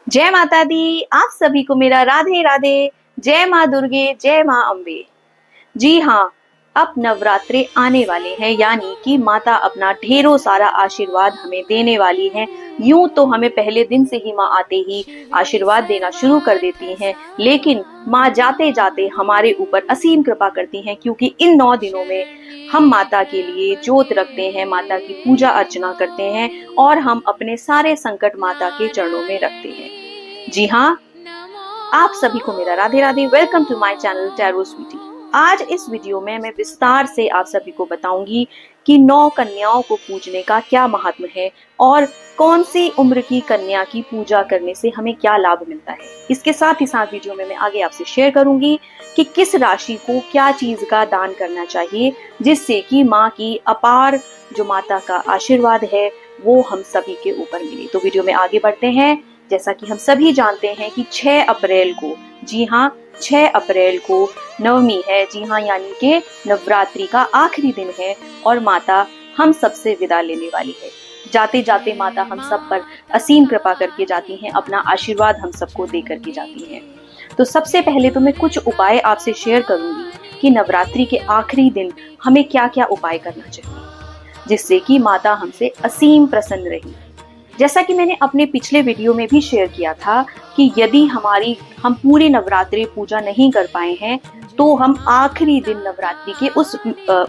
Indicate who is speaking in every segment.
Speaker 1: जय माता दी। आप सभी को मेरा राधे राधे। जय माँ दुर्गे, जय माँ अम्बे। जी हाँ, अब नवरात्रे आने वाले हैं, यानी कि माता अपना ढेरों सारा आशीर्वाद हमें देने वाली है। यूं तो हमें पहले दिन से ही माँ आते ही आशीर्वाद देना शुरू कर देती हैं, लेकिन माँ जाते जाते हमारे ऊपर असीम कृपा करती हैं, क्योंकि इन 9 दिनों में हम माता के लिए जोत रखते हैं, माता की पूजा अर्चना करते हैं और हम अपने सारे संकट माता के चरणों में रखते हैं। जी हाँ, आप सभी को मेरा Radhe Radhe. Welcome to my channel tarot sweetie. आज इस वीडियो में मैं विस्तार से आप सभी को बताऊंगी कि 9 कन्याओं को पूजने का क्या महत्व है और कौन सी उम्र की कन्या की पूजा करने से हमें क्या लाभ मिलता है। इसके साथ ही साथ वीडियो में मैं आगे आपसे शेयर करूंगी कि किस राशि को क्या चीज का दान करना चाहिए, जिससे कि माँ की अपार जो माता का आशीर्वाद है वो हम सभी के ऊपर मिले। तो वीडियो में आगे बढ़ते हैं। जैसा कि हम सभी जानते हैं कि 6 अप्रैल को, जी हाँ 6 अप्रैल को नवमी है। जी हाँ, यानी कि नवरात्रि का आखिरी दिन है और माता हम सबसे विदा लेने वाली है। जाते जाते माता हम सब पर असीम कृपा करके जाती हैं, अपना आशीर्वाद हम सबको दे करके जाती हैं। तो सबसे पहले तो मैं कुछ उपाय आपसे शेयर करूंगी कि नवरात्रि के आखिरी दिन हमें क्या क्या उपाय करना चाहिए, जिससे कि माता हमसे असीम प्रसन्न रही। जैसा कि मैंने अपने पिछले वीडियो में भी शेयर किया था कि यदि हम पूरी नवरात्रि पूजा नहीं कर पाए हैं, तो हम आखिरी दिन नवरात्रि के उस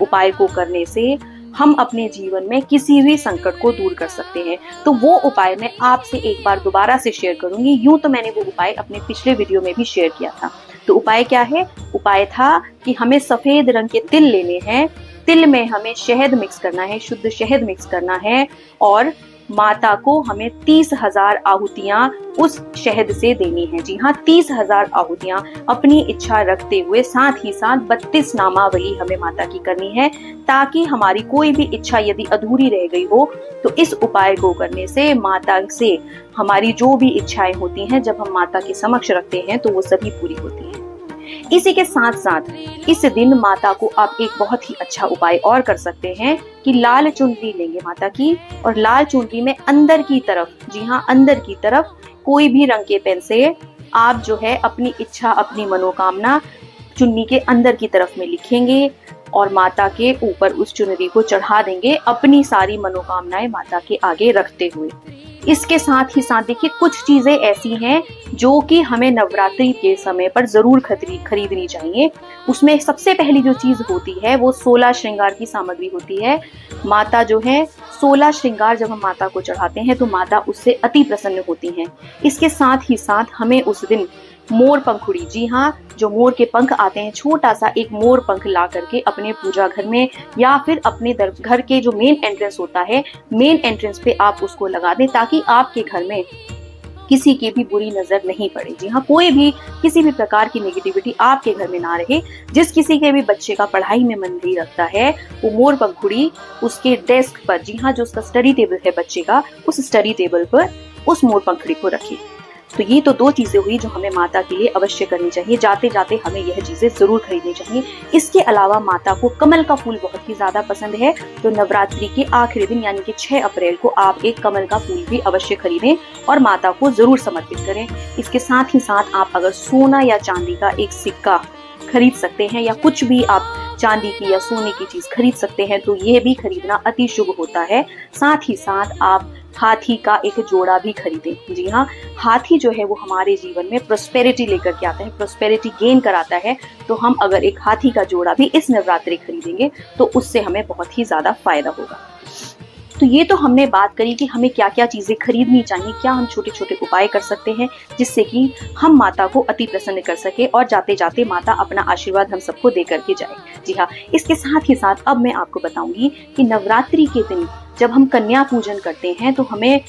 Speaker 1: उपाय को करने से हम अपने जीवन में किसी भी संकट को दूर कर सकते हैं। तो वो उपाय मैं आपसे एक बार दोबारा से शेयर करूंगी। यूं तो मैंने वो उपाय अपने पिछले वीडियो में भी शेयर किया था। तो उपाय क्या है? उपाय था कि हमें सफेद रंग के तिल लेने हैं। तिल में हमें शहद मिक्स करना है, शुद्ध शहद मिक्स करना है और माता को हमें 30,000 आहुतियां उस शहद से देनी है। जी हाँ, 30,000 आहुतियां अपनी इच्छा रखते हुए, साथ ही साथ 32 नामावली हमें माता की करनी है, ताकि हमारी कोई भी इच्छा यदि अधूरी रह गई हो तो इस उपाय को करने से माता से हमारी जो भी इच्छाएं होती हैं, जब हम माता के समक्ष रखते हैं तो वो सभी पूरी होती हैं। इसी के साथ साथ इस दिन माता को आप एक बहुत ही अच्छा उपाय और कर सकते हैं कि लाल चुनरी लेंगे माता की, और लाल चुनरी में अंदर की तरफ, जी हाँ अंदर की तरफ, कोई भी रंग के पेन से आप जो है अपनी इच्छा, अपनी मनोकामना चुन्नी के अंदर की तरफ में लिखेंगे और माता के ऊपर उस चुनरी को चढ़ा देंगे, अपनी सारी मनोकामनाएं माता के आगे रखते हुए। इसके साथ ही साथ देखिए, कुछ चीजें ऐसी हैं जो कि हमें नवरात्रि के समय पर जरूर खरीदनी चाहिए। उसमें सबसे पहली जो चीज होती है वो 16 श्रृंगार की सामग्री होती है। माता जो है 16 श्रृंगार जब हम माता को चढ़ाते हैं तो माता उससे अति प्रसन्न होती हैं। इसके साथ ही साथ हमें उस दिन मोर पंखुड़ी, जी हाँ जो मोर के पंख आते हैं, छोटा सा एक मोर पंख ला करके अपने पूजा घर में या फिर अपने घर के जो मेन एंट्रेंस होता है, मेन एंट्रेंस पे आप उसको लगा दें, ताकि आपके घर में किसी की भी बुरी नजर नहीं पड़े। जी हाँ, कोई भी किसी भी प्रकार की नेगेटिविटी आपके घर में ना रहे। जिस किसी के भी बच्चे का पढ़ाई में मन नहीं लगता है, वो मोर पंखुड़ी उसके डेस्क पर, जी हाँ जो उसका स्टडी टेबल है बच्चे का, उस स्टडी टेबल पर उस मोर पंखुड़ी को रखे। तो ये तो 2 चीजें हुई जो हमें माता के लिए अवश्य करनी चाहिए। जाते जाते हमें यह चीजें जरूर खरीदनी चाहिए। इसके अलावा माता को कमल का फूल बहुत ही ज्यादा पसंद है, तो नवरात्रि के आखिरी दिन यानी कि 6 अप्रैल को आप एक कमल का फूल भी अवश्य खरीदें और माता को जरूर समर्पित करें। इसके साथ ही साथ आप अगर सोना या चांदी का एक सिक्का खरीद सकते हैं या कुछ भी आप चांदी की या सोने की चीज खरीद सकते हैं, तो यह भी खरीदना अति शुभ होता है। साथ ही साथ आप हाथी का एक जोड़ा भी खरीदें। जी हाँ, हाथी जो है वो हमारे जीवन में प्रोस्पेरिटी लेकर के आता है, प्रोस्पेरिटी गेन कराता है। तो हम अगर एक हाथी का जोड़ा भी इस नवरात्रि खरीदेंगे तो उससे हमें बहुत ही ज्यादा फायदा होगा। तो ये तो हमने बात करी कि हमें क्या क्या चीजें खरीदनी चाहिए, क्या हम छोटे छोटे उपाय कर सकते हैं जिससे कि हम माता को अति प्रसन्न कर सके और जाते जाते माता अपना आशीर्वाद हम सबको दे करके जाए। जी हाँ, इसके साथ ही साथ अब मैं आपको बताऊंगी कि नवरात्रि के दिन जब हम कन्या पूजन करते हैं तो हमें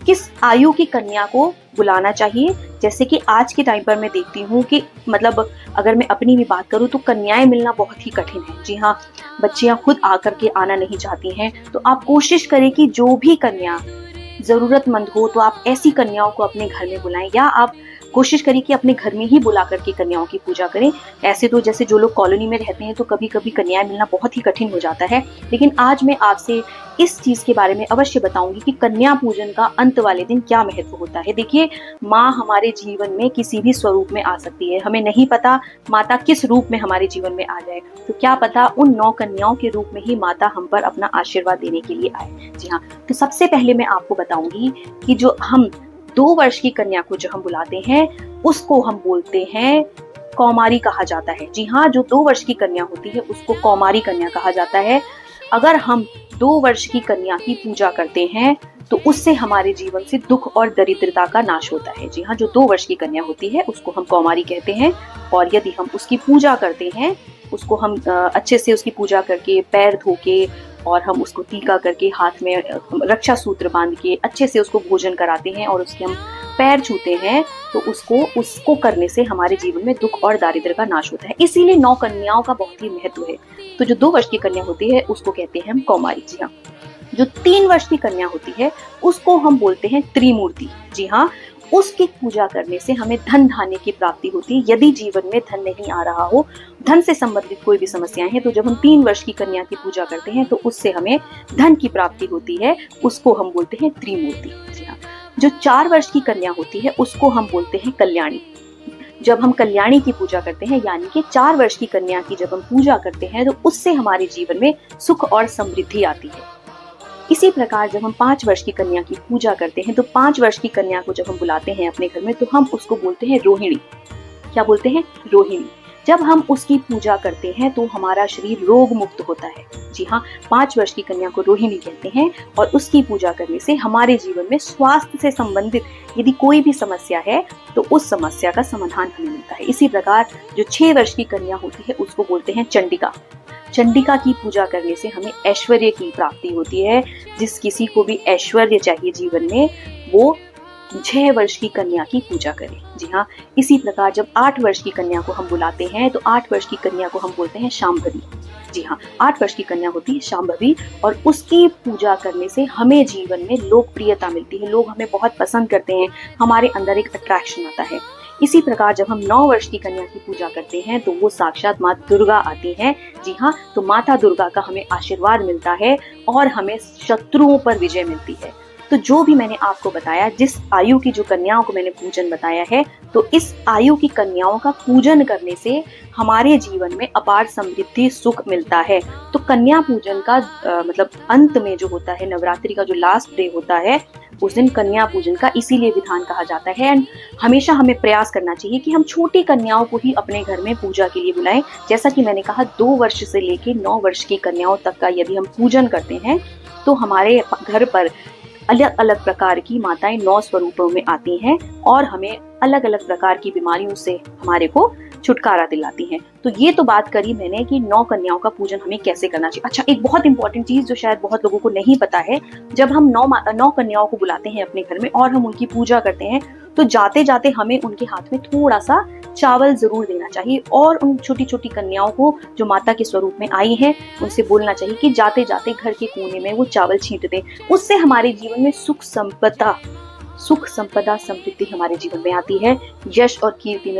Speaker 1: किस आयु की कन्या को बुलाना चाहिए। जैसे कि आज के टाइम पर मैं देखती हूँ कि मतलब अगर मैं अपनी भी बात करूँ तो कन्याएं मिलना बहुत ही कठिन है। जी हाँ, बच्चियां खुद आकर के आना नहीं चाहती हैं। तो आप कोशिश करें कि जो भी कन्या जरूरतमंद हो तो आप ऐसी कन्याओं को अपने घर में बुलाएं, या आप कोशिश करिए कि अपने घर में ही बुला करके कन्याओं की पूजा करें। ऐसे तो जैसे जो लोग कॉलोनी में रहते हैं तो कभी कभी कन्याएं मिलना बहुत ही कठिन हो जाता है, लेकिन आज मैं आपसे इस चीज के बारे में अवश्य बताऊंगी कि कन्या पूजन का अंत वाले दिन क्या महत्व होता है। देखिए, माँ हमारे जीवन में किसी भी स्वरूप में आ सकती है, हमें नहीं पता माता किस रूप में हमारे जीवन में आ जाए, तो क्या पता उन 9 कन्याओं के रूप में ही माता हम पर अपना आशीर्वाद देने के लिए आए। जी हाँ, तो सबसे पहले मैं आपको बताऊंगी कि जो हम 2 वर्ष की कन्या को जो हम बुलाते हैं उसको हम बोलते हैं कौमारी कहा जाता है। जी हाँ, जो 2 वर्ष की कन्या होती है उसको कौमारी कन्या कहा जाता है। अगर हम 2 वर्ष की कन्या की पूजा करते हैं तो उससे हमारे जीवन से दुख और दरिद्रता का नाश होता है। जी हाँ, जो 2 वर्ष की कन्या होती है उसको हम कौमारी कहते हैं, और यदि हम उसकी पूजा करते हैं, उसको हम अच्छे से उसकी पूजा करके पैर धो के और हम उसको टीका करके हाथ में रक्षा सूत्र बांध के अच्छे से उसको भोजन कराते हैं और उसके हम पैर छूते हैं, तो उसको करने से हमारे जीवन में दुख और दारिद्र्य का नाश होता है। इसीलिए 9 कन्याओं का बहुत ही महत्व है। तो जो 2 वर्ष की कन्या होती है उसको कहते हैं हम कौमारी। जी हाँ, जो 3 वर्ष की कन्या होती है उसको हम बोलते हैं त्रिमूर्ति। जी हाँ, उसकी पूजा करने से हमें धन धान्य की प्राप्ति होती है। यदि जीवन में धन नहीं आ रहा हो, धन से संबंधित कोई भी समस्याएं हैं, तो जब हम 3 वर्ष की कन्या की पूजा करते हैं तो उससे हमें धन की प्राप्ति होती है, उसको हम बोलते हैं त्रिमूर्ति। जी हाँ, जो 4 वर्ष की कन्या होती है उसको हम बोलते हैं कल्याणी। जब हम कल्याणी की पूजा करते हैं, यानी कि 4 वर्ष की कन्या की जब हम पूजा करते हैं तो उससे हमारे जीवन में सुख और समृद्धि आती है। इसी प्रकार जब हम 5 वर्ष की कन्या की पूजा करते हैं तो 5 वर्ष की कन्या को जब हम बुलाते हैं अपने घर में तो हम उसको बोलते हैं रोहिणी। क्या बोलते हैं? रोहिणी। जब हम उसकी पूजा करते हैं तो हमारा शरीर रोग मुक्त होता है। जी हाँ, 5 वर्ष की कन्या को रोहिणी कहते हैं, और उसकी पूजा करने से हमारे जीवन में स्वास्थ्य से संबंधित यदि कोई भी समस्या है तो उस समस्या का समाधान हमें मिलता है। इसी प्रकार जो 6 वर्ष की कन्या होती है उसको बोलते हैं चंडिका। चंडिका की पूजा करने से हमें ऐश्वर्य की प्राप्ति होती है। जिस किसी को भी ऐश्वर्य चाहिए जीवन में, वो 6 वर्ष की कन्या की पूजा करें। जी हाँ, इसी प्रकार जब 8 वर्ष की कन्या को हम बुलाते हैं तो 8 वर्ष की कन्या को हम बोलते हैं शांभवी। जी हाँ, 8 वर्ष की कन्या होती है शांभवी, और उसकी पूजा करने से हमें जीवन में लोकप्रियता मिलती है। लोग हमें बहुत पसंद करते हैं, हमारे अंदर एक अट्रैक्शन आता है। इसी प्रकार जब हम 9 वर्ष की कन्या की पूजा करते हैं तो वो साक्षात माँ दुर्गा आती हैं। जी हाँ, तो माता दुर्गा का हमें आशीर्वाद मिलता है और हमें शत्रुओं पर विजय मिलती है। तो जो भी मैंने आपको बताया, जिस आयु की जो कन्याओं को मैंने पूजन बताया है, तो इस आयु की कन्याओं का पूजन करने से हमारे जीवन में अपार समृद्धि सुख मिलता है। तो कन्या पूजन का मतलब अंत में जो होता है, नवरात्रि का जो लास्ट डे होता है, उस दिन कन्या पूजन का इसीलिए विधान कहा जाता है। एंड हमेशा हमें प्रयास करना चाहिए कि हम छोटी कन्याओं को ही अपने घर में पूजा के लिए बुलाएं। जैसा कि मैंने कहा, 2 वर्ष से लेके 9 वर्ष की कन्याओं तक का यदि हम पूजन करते हैं तो हमारे घर पर अलग अलग प्रकार की माताएं 9 स्वरूपों में आती हैं और हमें अलग अलग प्रकार की बीमारियों से हमारे को छुटकारा दिलाती हैं। तो ये तो बात करी मैंने कि 9 कन्याओं का पूजन हमें कैसे करना चाहिए। अच्छा, एक बहुत इंपॉर्टेंट चीज जो शायद बहुत लोगों को नहीं पता है, जब हम 9 कन्याओं को बुलाते हैं अपने घर में और हम उनकी पूजा करते हैं तो जाते जाते हमें उनके हाथ में थोड़ा सा चावल जरूर देना चाहिए, और उन छोटी छोटी कन्याओं को जो माता के स्वरूप में आई हैं उनसे बोलना चाहिए कि जाते जाते घर के कोने में वो चावल छींट दें। उससे हमारे जीवन में सुख संपदा समृद्धि हमारे जीवन में आती है, यश और कीर्ति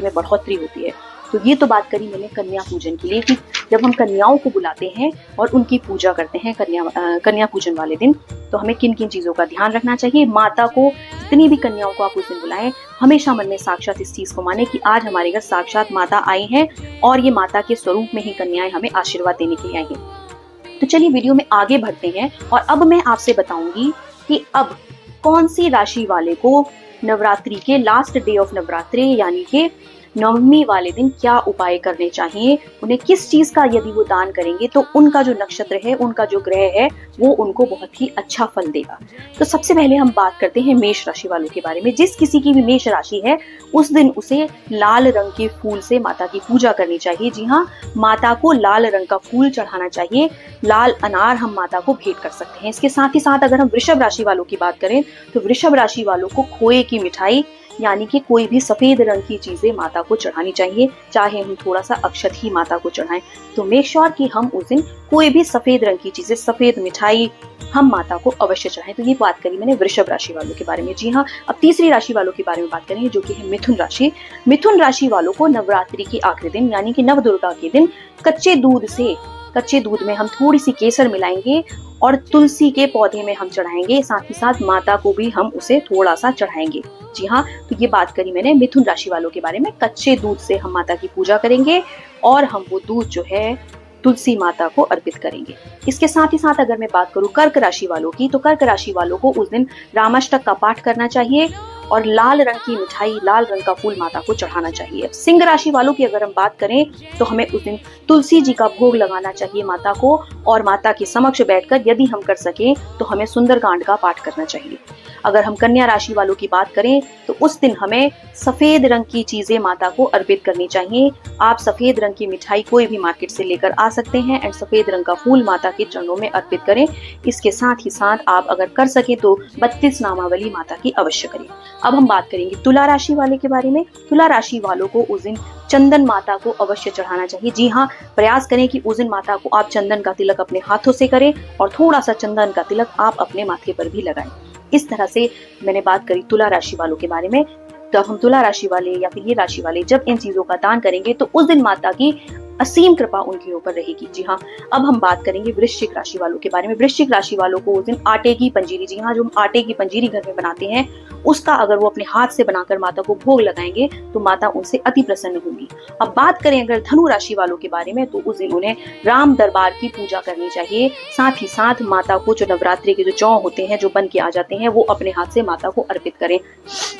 Speaker 1: में बढ़ोतरी होती है। तो ये तो बात करी मैंने कन्या पूजन के लिए कि जब हम कन्याओं को बुलाते हैं और उनकी पूजा करते हैं कन्या पूजन वाले दिन, तो हमें किन किन चीजों का ध्यान रखना चाहिए। माता को, जितनी भी कन्याओं को आप उस दिन बुलाएं, हमेशा मन में साक्षात इस चीज को माने कि आज हमारे घर साक्षात माता आई हैं और ये माता के स्वरूप में ही कन्याएं हमें आशीर्वाद देने के लिए आई हैं। तो चलिए वीडियो में आगे बढ़ते हैं, और अब मैं आपसे बताऊंगी कि अब कौन सी राशि वाले को नवरात्रि के लास्ट डे ऑफ नवरात्रि यानी कि नवमी वाले दिन क्या उपाय करने चाहिए, उन्हें किस चीज का यदि वो दान करेंगे तो उनका जो नक्षत्र है, उनका जो ग्रह है, वो उनको बहुत ही अच्छा फल देगा। तो सबसे पहले हम बात करते हैं मेष राशि वालों के बारे में। जिस किसी की भी मेष राशि है उस दिन उसे लाल रंग के फूल से माता की पूजा करनी चाहिए। जी हाँ, माता को लाल रंग का फूल चढ़ाना चाहिए। लाल अनार हम माता को भेंट कर सकते हैं। इसके साथ ही साथ अगर हम वृषभ राशि वालों की बात करें तो वृषभ राशि वालों को खोए की मिठाई यानी कि कोई भी सफेद रंग की चीजें माता को चढ़ानी चाहिए, चाहे हम थोड़ा सा अक्षत ही माता को चढ़ाएं। तो मेक श्योर कि हम उस दिन कोई भी सफेद रंग की चीजें, सफेद मिठाई हम माता को अवश्य चढ़ाएं। तो ये बात करी मैंने वृषभ राशि वालों के बारे में। जी हाँ, अब तीसरी राशि वालों के बारे में बात करेंगे, जो कि है मिथुन राशि। मिथुन राशि वालों को नवरात्रि के आखिरी दिन यानी कि नवदुर्गा के दिन कच्चे दूध में हम थोड़ी सी केसर मिलाएंगे और तुलसी के पौधे में हम चढ़ाएंगे, साथ ही साथ माता को भी हम उसे थोड़ा सा चढ़ाएंगे। जी हाँ, तो ये बात करी मैंने मिथुन राशि वालों के बारे में। कच्चे दूध से हम माता की पूजा करेंगे और हम वो दूध जो है तुलसी माता को अर्पित करेंगे। इसके साथ ही साथ अगर मैं बात करूं कर्क राशि वालों की, तो कर्क राशि वालों को उस दिन रामाष्टक का पाठ करना चाहिए और लाल रंग की मिठाई, लाल रंग का फूल माता को चढ़ाना चाहिए। सिंह राशि वालों की अगर हम बात करें तो हमें उस दिन तुलसी जी का भोग लगाना चाहिए माता को, और माता के समक्ष बैठकर यदि हम कर सकें तो हमें सुंदरकांड का पाठ करना चाहिए। अगर हम कन्या राशि वालों की बात करें तो उस दिन हमें सफेद रंग की चीजें माता को अर्पित करनी चाहिए। आप सफेद रंग की मिठाई कोई भी मार्केट से लेकर आ सकते हैं एंड सफेद रंग का फूल माता के चरणों में अर्पित करें। इसके साथ ही साथ आप अगर कर सके तो 32 नामावली माता की अवश्य करें। अब हम बात करेंगे तुला राशि वाले के बारे में। तुला राशि वालों को उस दिन चंदन माता को अवश्य चढ़ाना चाहिए। जी हाँ, प्रयास करें कि उस दिन माता को आप चंदन का तिलक अपने हाथों से करें और थोड़ा सा चंदन का तिलक आप अपने माथे पर भी लगाएं। इस तरह से मैंने बात करी तुला राशि वालों के बारे में। तो हम तुला राशि वाले या फिर ये राशि वाले जब इन चीजों का दान करेंगे तो उस दिन माता की असीम कृपा उनके ऊपर रहेगी। जी हाँ, अब हम बात करेंगे वृश्चिक राशि वालों के बारे में। वृश्चिक राशि वालों को उस दिन आटे की पंजीरी, जी हाँ, जो हम आटे की पंजीरी घर में बनाते हैं, उसका अगर वो अपने हाथ से बनाकर माता को भोग लगाएंगे तो माता उनसे अति प्रसन्न होंगी। अब बात करें अगर धनु राशि वालों के बारे में, तो उस दिन उन्हें राम दरबार की पूजा करनी चाहिए। साथ ही साथ माता को जो नवरात्रि के जो जौ होते हैं, जो बन के आ जाते हैं, वो अपने हाथ से माता को अर्पित करें।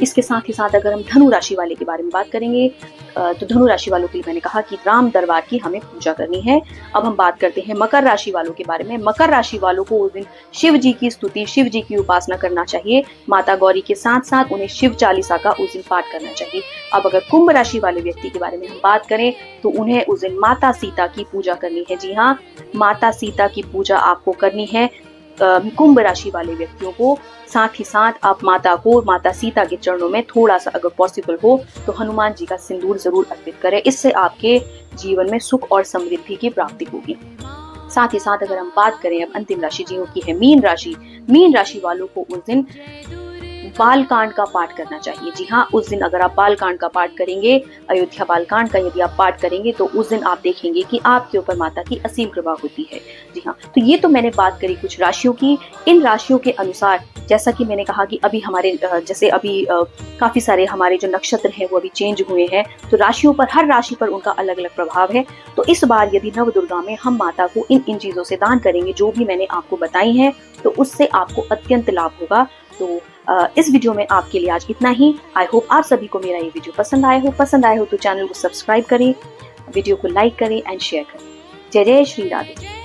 Speaker 1: इसके साथ ही साथ अगर हम धनु राशि वाले के बारे में बात करेंगे तो धनु राशि वालों के लिए मैंने कहा कि राम दरबार की हमें पूजा करनी है। अब हम बात करते हैं मकर राशि वालों के बारे में। मकर राशि वालों को उस दिन शिव जी की स्तुति, शिव जी की उपासना करना चाहिए। माता गौरी के साथ साथ उन्हें शिव चालीसा का उस दिन पाठ करना चाहिए। अब अगर कुंभ राशि वाले व्यक्ति के बारे में हम बात करें तो उन्हें उस दिन माता सीता की पूजा करनी है। जी हाँ, माता सीता की पूजा आपको करनी है कुंभ राशि वाले व्यक्तियों को। साथ ही साथ आप माता को, माता सीता के चरणों में थोड़ा सा अगर पॉसिबल हो तो हनुमान जी का सिंदूर जरूर अर्पित करें। इससे आपके जीवन में सुख और समृद्धि की प्राप्ति होगी। साथ ही साथ अगर हम बात करें अब अंतिम राशि जो की है मीन राशि। मीन राशि वालों को उस दिन बालकांड का पाठ करना चाहिए। जी हाँ, उस दिन अगर आप बालकांड का पाठ करेंगे, अयोध्या बालकांड का यदि आप पाठ करेंगे तो उस दिन आप देखेंगे कि आपके ऊपर माता की असीम कृपा होती है। जी हाँ, तो ये तो मैंने बात करी कुछ राशियों की। इन राशियों के अनुसार जैसा कि मैंने कहा कि अभी हमारे काफी सारे हमारे जो नक्षत्र हैं वो अभी चेंज हुए हैं, तो राशियों पर, हर राशि पर उनका अलग अलग प्रभाव है। तो इस बार यदि नवदुर्गा में हम माता को इन चीजों से दान करेंगे जो भी मैंने आपको बताई हैं, तो उससे आपको अत्यंत लाभ होगा। तो इस वीडियो में आपके लिए आज इतना ही। आई होप आप सभी को मेरा ये वीडियो पसंद आए हो तो चैनल को सब्सक्राइब करें, वीडियो को लाइक करें एंड शेयर करें। जय जय श्री राधे।